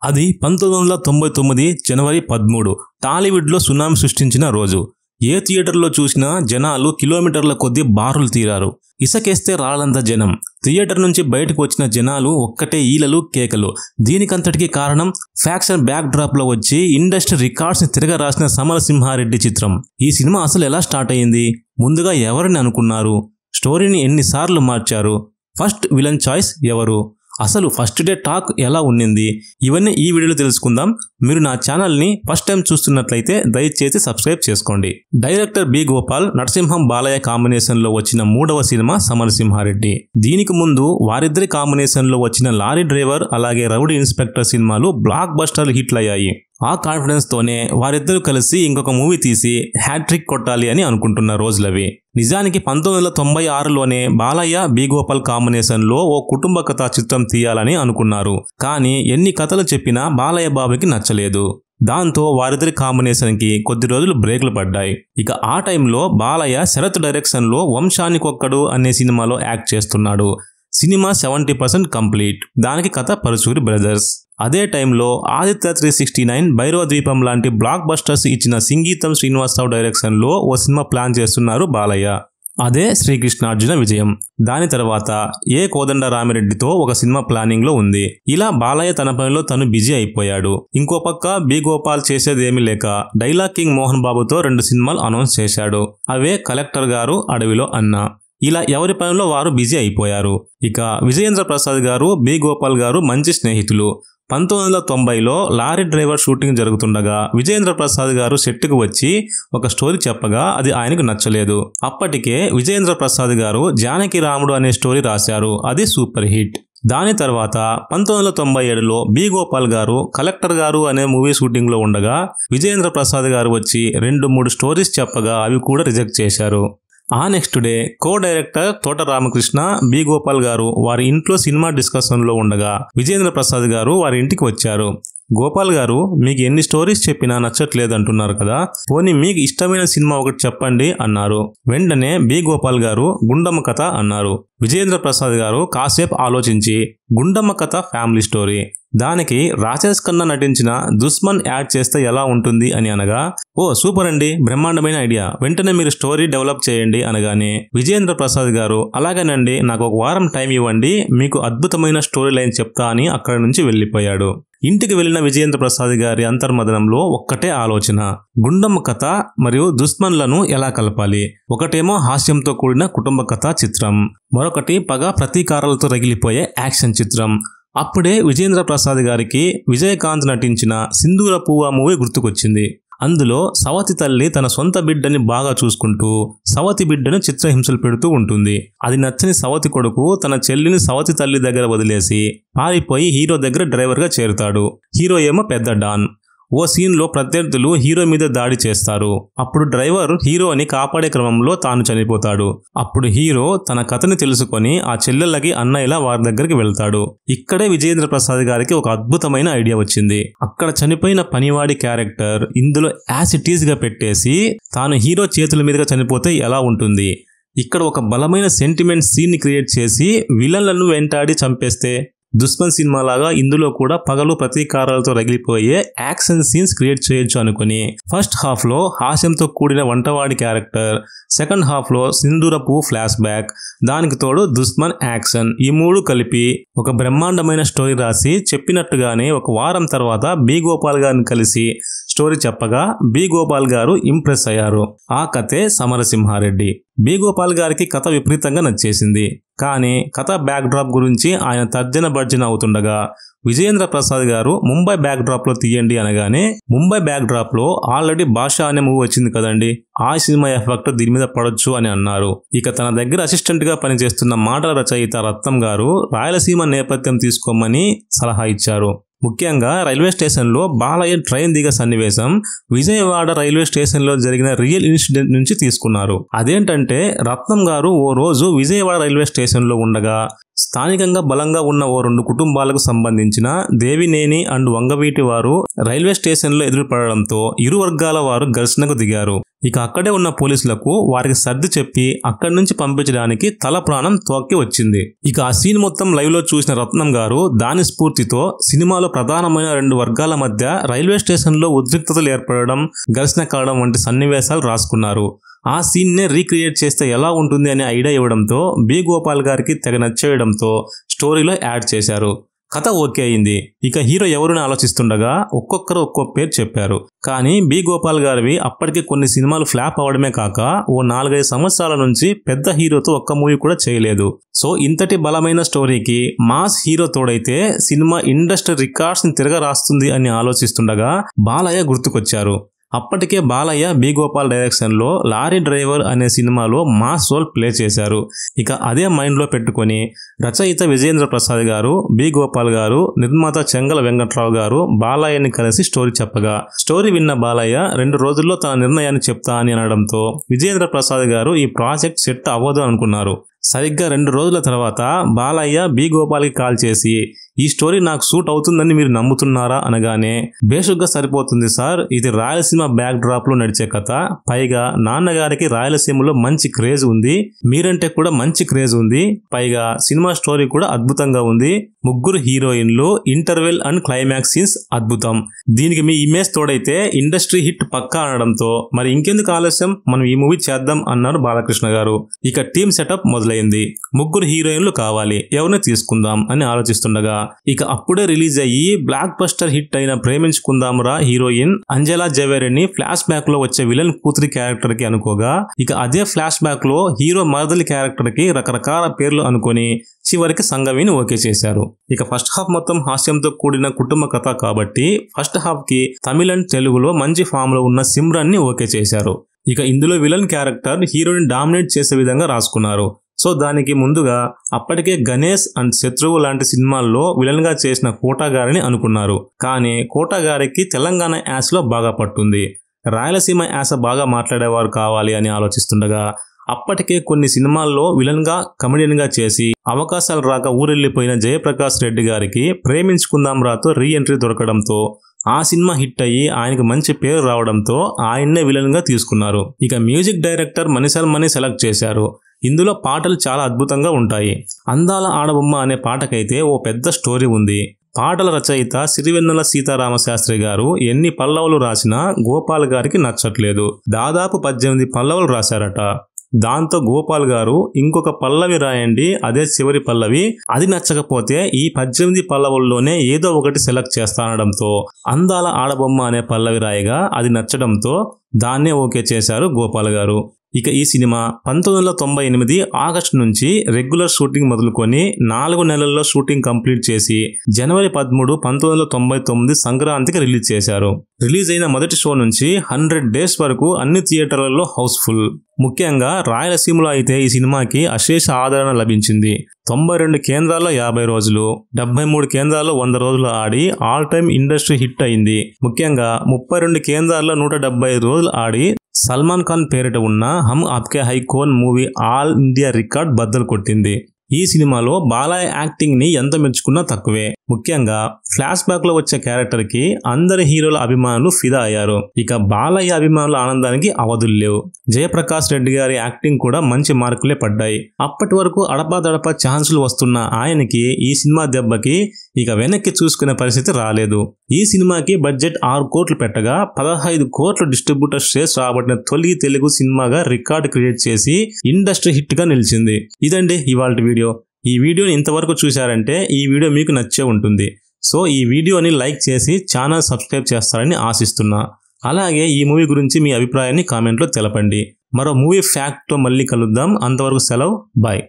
అది 1999 జనవరి 13 టాలీవుడ్లో సునామీ సృష్టించిన రోజు. ఏ థియేటర్లో చూసినా జనాలు కిలోమీటర్ల కొద్దీ బారులు తీరారు. ఇసకేస్తే రాళ్ళంత జనం. థియేటర్ నుంచి బయటకు వచ్చిన జనాలు ఒక్కటే ఈలలు కేకలు. దీనికంతటికి కారణం ఫ్యాక్షన్ బ్యాక్ డ్రాప్ లో వచ్చి ఇండస్ట్రీ రికార్డ్స్ ని తిరగరాసిన సమరసింహారెడ్డి చిత్రం. ఈ సినిమా అసలు ఎలా స్టార్ట్ అయింది? ముందుగా ఎవరిని అనుకున్నారు? స్టోరీని ఎన్నిసార్లు మార్చారు? ఫస్ట్ విలన్ చాయిస్ ఎవరు? అసలు ఫస్ట్ డే టాక్ ఎలా ఉండింది? ఇవన్నీ ఈ వీడియోలో తెలుసుకుందాం. మీరు నా ఛానల్ని ఫస్ట్ టైం చూస్తున్నట్లయితే దయచేసి సబ్స్క్రైబ్ చేసుకోండి. డైరెక్టర్ బి గోపాల్, నరసింహం బాలయ్య కాంబినేషన్లో వచ్చిన 3వ సినిమా సమరసింహారెడ్డి. దీనికి ముందు వారిద్దరి కాంబినేషన్లో వచ్చిన లారీ డ్రైవర్ అలాగే రౌడీ ఇన్స్పెక్టర్ సినిమాలు బ్లాక్ బస్టర్ హిట్లయ్యాయి. ఆ కాన్ఫిడెన్స్ తోనే వారిద్దరూ కలిసి ఇంకొక మూవీ తీసి హ్యాట్రిక్ కొట్టాలి అని అనుకుంటున్న రోజులవి. నిజానికి 1996లోనే బాలయ్య బి గోపాల్ కాంబినేషన్లో ఓ కుటుంబ కథా చిత్రం తీయాలని అనుకున్నారు. కానీ ఎన్ని కథలు చెప్పినా బాలయ్య బాబుకి నచ్చలేదు. దాంతో వారిద్దరి కాంబినేషన్కి కొద్ది రోజులు బ్రేక్లు పడ్డాయి. ఇక ఆ టైంలో బాలయ్య శరత్ డైరెక్షన్లో వంశానికొక్కడు అనే సినిమాలో యాక్ట్ చేస్తున్నాడు. Cinema 70% complete. దానికి కథ పరుచూరి బ్రదర్స్. అదే టైంలో ఆదిత్య 369, భైరవ ద్వీపం లాంటి బ్లాక్ బస్టర్స్ ఇచ్చిన సంగీతం శ్రీనివాసరావు డైరెక్షన్లో ఓ సినిమా ప్లాన్ చేస్తున్నారు బాలయ్య. అదే శ్రీకృష్ణార్జున విజయం. దాని తర్వాత ఏ కోదండరామిరెడ్డితో ఒక సినిమా ప్లానింగ్ లో ఉంది. ఇలా బాలయ్య తన పనిలో తను బిజీ అయిపోయాడు. ఇంకో పక్క బి గోపాల్ చేసేదేమీ లేక డైలాగ్ కింగ్ మోహన్ బాబుతో 2 సినిమాలు అనౌన్స్ చేశాడు. అవే కలెక్టర్ గారు, అడవిలో అన్న. ఇలా ఎవరి పనిలో వారు బిజీ అయిపోయారు. ఇక విజయేంద్ర ప్రసాద్ గారు, బి గోపాల్ గారు మంచి స్నేహితులు. 1990లో లారీ డ్రైవర్ షూటింగ్ జరుగుతుండగా విజయేంద్ర ప్రసాద్ గారు సెట్కు వచ్చి ఒక స్టోరీ చెప్పగా అది ఆయనకు నచ్చలేదు. అప్పటికే విజయేంద్ర ప్రసాద్ గారు జానకి రాముడు అనే స్టోరీ రాశారు. అది సూపర్ హిట్. దాని తర్వాత 1997లో బి గోపాల్ గారు కలెక్టర్ గారు అనే మూవీ షూటింగ్ లో ఉండగా విజయేంద్ర ప్రసాద్ గారు వచ్చి 2-3 స్టోరీస్ చెప్పగా అవి కూడా రిజెక్ట్ చేశారు. ఆ నెక్స్ట్ డే కో డైరెక్టర్ తోట రామకృష్ణ, బి గోపాల్ గారు వారి ఇంట్లో సినిమా డిస్కషన్ లో ఉండగా విజయేంద్ర ప్రసాద్ గారు వారి ఇంటికి వచ్చారు. గోపాల్ గారు, మీకు ఎన్ని స్టోరీస్ చెప్పినా నచ్చట్లేదు అంటున్నారు కదా, పోనీ మీకు ఇష్టమైన సినిమా ఒకటి చెప్పండి అన్నారు. వెంటనే బి గోపాల్ గారు గుండమ్మ కథ అన్నారు. విజయేంద్ర ప్రసాద్ గారు కాసేపు ఆలోచించి గుండమ్మ కథ ఫ్యామిలీ స్టోరీ, దానికి రాజేష్ ఖన్నా నటించిన దుస్మన్ యాడ్ చేస్తే ఎలా ఉంటుంది అని అనగా, ఓ సూపర్ అండి, బ్రహ్మాండమైన ఐడియా, వెంటనే మీరు స్టోరీ డెవలప్ చేయండి అనగానే విజయేంద్ర ప్రసాద్ గారు అలాగేనండి, నాకు ఒక వారం టైం ఇవ్వండి, మీకు అద్భుతమైన స్టోరీ లైన్ చెప్తా అని అక్కడి నుంచి వెళ్లిపోయాడు. ఇంటికి వెళ్లిన విజయేంద్ర ప్రసాద్ గారి అంతర్మదనంలో ఒక్కటే ఆలోచన, గుండమ్మ కథ మరియు దుస్మన్లను ఎలా కలపాలి. ఒకటేమో హాస్యంతో కూడిన కుటుంబ కథా చిత్రం, మరొకటి పగ ప్రతీకారాలతో రగిలిపోయే యాక్షన్ చిత్రం. అప్పుడే విజయేంద్ర ప్రసాద్ గారికి విజయకాంత్ నటించిన సింధూర పువ్వ మూవీ గుర్తుకొచ్చింది. అందులో సవతి తల్లి తన సొంత బిడ్డని బాగా చూసుకుంటూ సవతి బిడ్డను చిత్రహింసలు పెడుతూ ఉంటుంది. అది నచ్చని సవతి కొడుకు తన చెల్లిని సవతి తల్లి దగ్గర వదిలేసి పారిపోయి హీరో దగ్గర డ్రైవర్ గా చేరుతాడు. హీరో ఏమో పెద్ద డాన్. ఓ సీన్ లో ప్రత్యర్థులు హీరో మీద దాడి చేస్తారు. అప్పుడు డ్రైవర్ హీరోని కాపాడే క్రమంలో తాను చనిపోతాడు. అప్పుడు హీరో తన కథని తెలుసుకొని ఆ చెల్లెళ్ళకి అన్నయ్యలా వారి దగ్గరికి వెళ్తాడు. ఇక్కడే విజయేంద్ర ప్రసాద్ గారికి ఒక అద్భుతమైన ఐడియా వచ్చింది. అక్కడ చనిపోయిన పనివాడి క్యారెక్టర్ ఇందులో యాజ్ ఇట్ ఈజ్ గా పెట్టేసి తాను హీరో చేతుల మీదుగా చనిపోతే ఎలా ఉంటుంది. ఇక్కడ ఒక బలమైన సెంటిమెంట్ సీన్ ని క్రియేట్ చేసి విలన్లను వెంటాడి చంపేస్తే దుస్మన్ సినిమా లాగా ఇందులో కూడా పగలు ప్రతీకారాలతో రగిలిపోయే యాక్షన్ సీన్స్ క్రియేట్ చేయొచ్చు అనుకుని ఫస్ట్ హాఫ్ లో హాస్యంతో కూడిన వంటవాడి క్యారెక్టర్, సెకండ్ హాఫ్ లో సింధూరపు ఫ్లాష్ బ్యాక్, దానికి తోడు దుస్మన్ యాక్షన్, ఈ 3 కలిపి ఒక బ్రహ్మాండమైన స్టోరీ రాసి చెప్పినట్టుగానే ఒక వారం తర్వాత బి గోపాల్ గారిని కలిసి స్టోరీ చెప్పగా బి గోపాల్ గారు ఇంప్రెస్ అయ్యారు. ఆ కథే సమరసింహారెడ్డి. బి గోపాల్ గారికి కథ విపరీతంగా నచ్చేసింది. కానీ కథ బ్యాక్ డ్రాప్ గురించి ఆయన తర్జన భర్జన అవుతుండగా విజయేంద్ర ప్రసాద్ గారు ముంబై బ్యాక్ డ్రాప్ లో తీయండి అనగానే ముంబై బ్యాక్ డ్రాప్ లో ఆల్రెడీ భాష అనే మూవీ వచ్చింది కదండి, ఆ సినిమా ఎఫెక్ట్ దీని మీద పడొచ్చు అని అన్నారు. ఇక తన దగ్గర అసిస్టెంట్ గా పనిచేస్తున్న మాటల రచయిత రత్నం గారు రాయలసీమ నేపథ్యం తీసుకోమని సలహా ఇచ్చారు. ముఖ్యంగా రైల్వే స్టేషన్ లో బాలయ్య ట్రైన్ దిగ సన్నివేశం విజయవాడ రైల్వే స్టేషన్ లో జరిగిన రియల్ ఇన్సిడెంట్ నుంచి తీసుకున్నారు. అదేంటంటే రత్నం గారు ఓ రోజు విజయవాడ రైల్వే స్టేషన్ లో ఉండగా స్థానికంగా బలంగా ఉన్న ఓ 2 కుటుంబాలకు సంబంధించిన దేవినేని అండ్ వంగవీటి వారు రైల్వే స్టేషన్ లో ఎదురుపడడంతో ఇరు వర్గాల వారు ఘర్షణకు దిగారు. ఇక అక్కడే ఉన్న పోలీసులకు వారికి సర్ది చెప్పి అక్కడి నుంచి పంపించడానికి తల ప్రాణం తోక్కి వచ్చింది. ఇక ఆ సీన్ మొత్తం లైవ్ లో చూసిన రత్నం గారు దాని స్ఫూర్తితో సినిమాలో ప్రధానమైన 2 వర్గాల మధ్య రైల్వే స్టేషన్ లో ఉద్రిక్తతలు ఏర్పడడం, ఘర్షణ కావడం వంటి సన్నివేశాలు రాసుకున్నారు. ఆ సీన్ నే రీక్రియేట్ చేస్తే ఎలా ఉంటుంది అనే ఐడియా ఇవ్వడంతో బి గోపాల్ గారికి తెగ నచ్చేయడంతో స్టోరీలో యాడ్ చేశారు. కథ ఓకే అయింది. ఇక హీరో ఎవరిని ఆలోచిస్తుండగా ఒక్కొక్కరు ఒక్కో పేరు చెప్పారు. కానీ బి గోపాల్ గారివి అప్పటికే కొన్ని సినిమాలు ఫ్లాప్ అవడమే కాక ఓ 4-5 సంవత్సరాల నుంచి పెద్ద హీరోతో ఒక్క మూవీ కూడా చేయలేదు. సో ఇంతటి బలమైన స్టోరీకి మాస్ హీరో తోడైతే సినిమా ఇండస్ట్రీ రికార్డ్స్ ని తిరగరాస్తుంది అని ఆలోచిస్తుండగా బాలయ్య గుర్తుకొచ్చారు. అప్పటికే బాలయ్య బి గోపాల్ డైరెక్షన్ లో లారీ డ్రైవర్ అనే సినిమాలో మాస్ రోల్ ప్లే చేశారు. ఇక అదే మైండ్ లో పెట్టుకుని రచయిత విజయేంద్ర ప్రసాద్ గారు, బి గోపాల్ గారు, నిర్మాత చెంగల వెంకట్రావు గారు బాలయ్యని కలిసి స్టోరీ చెప్పగా స్టోరీ విన్న బాలయ్య 2 రోజుల్లో తన నిర్ణయాన్ని చెప్తా అని అనడంతో విజయేంద్ర ప్రసాద్ గారు ఈ ప్రాజెక్ట్ సెట్ అవ్వదు అనుకున్నారు. సరిగ్గా 2 రోజుల తర్వాత బాలయ్య బి గోపాల్కి కాల్ చేసి ఈ స్టోరీ నాకు సూట్ అవుతుందని మీరు నమ్ముతున్నారా అనగానే బేషుగ్గా సరిపోతుంది సార్, ఇది రాయలసీమ బ్యాక్ డ్రాప్ లో నడిచే కథ, పైగా నాన్నగారికి రాయలసీమలో మంచి క్రేజ్ ఉంది, మీరంటే కూడా మంచి క్రేజ్ ఉంది, పైగా సినిమా స్టోరీ కూడా అద్భుతంగా ఉంది, 3 హీరోయిన్లు, ఇంటర్వెల్ అండ్ క్లైమాక్స్ సీన్స్ అద్భుతం, దీనికి మీ ఇమేజ్ తోడైతే ఇండస్ట్రీ హిట్ పక్కా అనడంతో మరి ఇంకెందుకు ఆలస్యం, మనం ఈ మూవీ చేద్దాం అన్నారు బాలకృష్ణ గారు. ఇక టీమ్ సెటప్ మొదలైంది. 3 హీరోయిన్లు కావాలి, ఎవరిని తీసుకుందాం అని ఆలోచిస్తుండగా ఇక అప్పుడే రిలీజ్ అయ్యి బ్లాక్ బస్టర్ హిట్ అయిన ప్రేమించుకుందాంరా హీరోయిన్ అంజలా జవేరిని ఫ్లాష్ బ్యాక్ లో వచ్చే విలన్ కూతురి క్యారెక్టర్ కి అనుకోగా ఇక అదే ఫ్లాష్ బ్యాక్ లో హీరో మరదలి క్యారెక్టర్ కి రకరకాల పేర్లు అనుకొని చివరికి సంగవిని ఓకే చేశారు. ఇక ఫస్ట్ హాఫ్ మొత్తం హాస్యంతో కూడిన కుటుంబ కథ కాబట్టి ఫస్ట్ హాఫ్ కి తమిళ అండ్ తెలుగులో మంచి ఫామ్ లో ఉన్న సిమ్రన్ ని ఓకే చేశారు. ఇక ఇందులో విలన్ క్యారెక్టర్ హీరోని డామినేట్ చేసే విధంగా రాసుకున్నారు. సో దానికి ముందుగా అప్పటికే గణేష్ అండ్ శత్రువు లాంటి సినిమాల్లో విలన్ గా చేసిన కోటా గారిని అనుకున్నారు. కానీ కోటా గారికి తెలంగాణ యాస లో బాగా పట్టుంది, రాయలసీమ యాస బాగా మాట్లాడేవారు కావాలి అని ఆలోచిస్తుండగా అప్పటికే కొన్ని సినిమాల్లో విలన్ గా కమెడియన్ గా చేసి అవకాశాలు రాక ఊరెళ్లిపోయిన జయప్రకాష్ రెడ్డి గారికి ప్రేమించుకుందాం రాతో రీ ఎంట్రీ దొరకడంతో ఆ సినిమా హిట్ అయ్యి ఆయనకు మంచి పేరు రావడంతో ఆయన్నే విలన్ గా తీసుకున్నారు. ఇక మ్యూజిక్ డైరెక్టర్ మణిశర్మని సెలెక్ట్ చేశారు. ఇందులో పాటలు చాలా అద్భుతంగా ఉంటాయి. అందాల ఆడబొమ్మ అనే పాటకైతే ఓ పెద్ద స్టోరీ ఉంది. పాటల రచయిత సిరివెన్నెల సీతారామశాస్త్రి గారు ఎన్ని పల్లవులు రాసినా గోపాల్ గారికి నచ్చట్లేదు. దాదాపు 18 పల్లవులు రాశారట. దాంతో గోపాల్ గారు ఇంకొక పల్లవి రాయండి, అదే చివరి పల్లవి, అది నచ్చకపోతే ఈ 18 పల్లవుల్లోనే ఏదో ఒకటి సెలెక్ట్ చేస్తానడంతో అందాల ఆడబొమ్మ అనే పల్లవి రాయగా అది నచ్చడంతో దాన్నే ఓకే చేశారు గోపాల్ గారు. ఇక ఈ సినిమా 1998 ఆగస్టు నుంచి రెగ్యులర్ షూటింగ్ మొదలుకొని 4 నెలల్లో షూటింగ్ కంప్లీట్ చేసి జనవరి 13, 1999 సంక్రాంతికి రిలీజ్ చేశారు. రిలీజ్ అయిన మొదటి షో నుంచి 100 డేస్ వరకు అన్ని థియేటర్లలో హౌస్ఫుల్. ముఖ్యంగా రాయలసీమలో అయితే ఈ సినిమాకి అశేష ఆదరణ లభించింది. 92 కేంద్రాల్లో 50 రోజులు, 73 కేంద్రాల్లో 100 రోజులు ఆడి ఆల్ టైమ్ ఇండస్ట్రీ హిట్ అయింది. ముఖ్యంగా 32 కేంద్రాల్లో 175 రోజులు ఆడి సల్మాన్ ఖాన్ పేరిట ఉన్న హమ్ ఆప్కే high cone movie all India record బద్దలు కొట్టింది. ఈ సినిమాలో బాలయ్య యాక్టింగ్ ని ఎంత మెచ్చుకున్నా తక్కువే. ముఖ్యంగా ఫ్లాష్ బ్యాక్ లో వచ్చే క్యారెక్టర్ కి అందరి హీరోల అభిమానులు ఫిదా అయ్యారు. ఇక బాలయ్య అభిమానుల ఆనందానికి అవధులు లేవు. జయప్రకాష్ రెడ్డి గారి యాక్టింగ్ కూడా మంచి మార్కులే పడ్డాయి. అప్పటి వరకు అడపాదడపా ఛాన్సులు వస్తున్న ఆయనకి ఈ సినిమా దెబ్బకి ఇక వెనక్కి చూసుకునే పరిస్థితి రాలేదు. ఈ సినిమాకి బడ్జెట్ 6 కోట్లు పెట్టగా 15 కోట్ల డిస్ట్రిబ్యూటర్ షేర్స్ రాబట్టిన తొలి తెలుగు సినిమాగా రికార్డు క్రియేట్ చేసి ఇండస్ట్రీ హిట్ గా నిలిచింది. ఇదండి ఇవాల్టి వీడియో. ఈ వీడియోని ఇంతవరకు చూశారంటే ఈ వీడియో మీకు నచ్చే ఉంటుంది. సో ఈ వీడియోని లైక్ చేసి ఛానల్ సబ్స్క్రైబ్ చేస్తారని ఆశిస్తున్నా. అలాగే ఈ మూవీ గురించి మీ అభిప్రాయాన్ని కామెంట్లో తెలపండి. మరో మూవీ ఫ్యాక్ట్ తో మళ్ళీ కలుద్దాం. అంతవరకు సెలవు, బాయ్.